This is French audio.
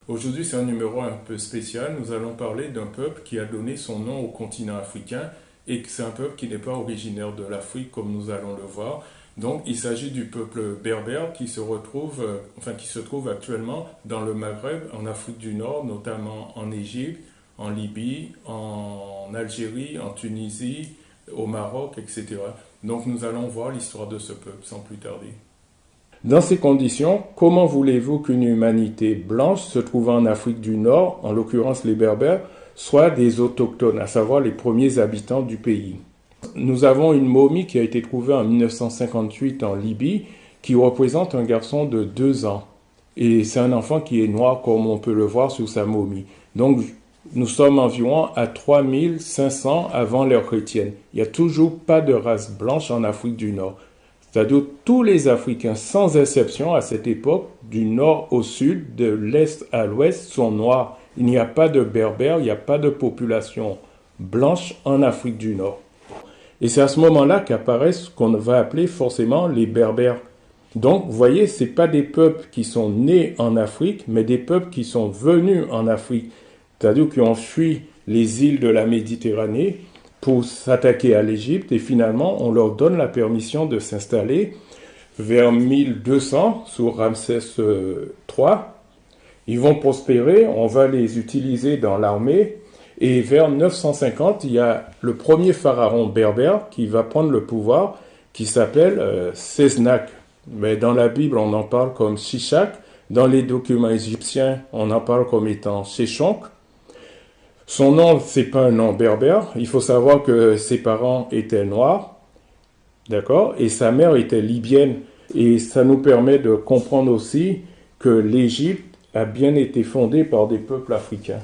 Aujourd'hui, c'est un numéro un peu spécial. Nous allons parler d'un peuple qui a donné son nom au continent africain et que c'est un peuple qui n'est pas originaire de l'Afrique comme nous allons le voir. Donc, il s'agit du peuple berbère qui se trouve actuellement dans le Maghreb, en Afrique du Nord, notamment en Égypte, en Libye, en Algérie, en Tunisie, au Maroc, etc. Donc, nous allons voir l'histoire de ce peuple sans plus tarder. Dans ces conditions, comment voulez-vous qu'une humanité blanche se trouvant en Afrique du Nord, en l'occurrence les Berbères, soit des autochtones, à savoir les premiers habitants du pays? Nous avons une momie qui a été trouvée en 1958 en Libye, qui représente un garçon de 2 ans. Et c'est un enfant qui est noir, comme on peut le voir sur sa momie. Donc, nous sommes environ à 3500 avant l'ère chrétienne. Il n'y a toujours pas de race blanche en Afrique du Nord. C'est-à-dire tous les Africains, sans exception à cette époque, du nord au sud, de l'est à l'ouest, sont noirs. Il n'y a pas de berbères, il n'y a pas de population blanche en Afrique du Nord. Et c'est à ce moment-là qu'apparaissent ce qu'on va appeler forcément les berbères. Donc, vous voyez, ce n'est pas des peuples qui sont nés en Afrique, mais des peuples qui sont venus en Afrique. C'est-à-dire qui ont fui les îles de la Méditerranée pour s'attaquer à l'Égypte et finalement on leur donne la permission de s'installer vers 1200 sous Ramsès III. Ils vont prospérer, on va les utiliser dans l'armée et vers 950 il y a le premier pharaon berbère qui va prendre le pouvoir qui s'appelle Sesnak. Mais dans la Bible on en parle comme Shishak, dans les documents égyptiens on en parle comme étant Sheshonk. Son nom, c'est pas un nom berbère. Il faut savoir que ses parents étaient noirs, d'accord, et sa mère était libyenne. Et ça nous permet de comprendre aussi que l'Égypte a bien été fondée par des peuples africains.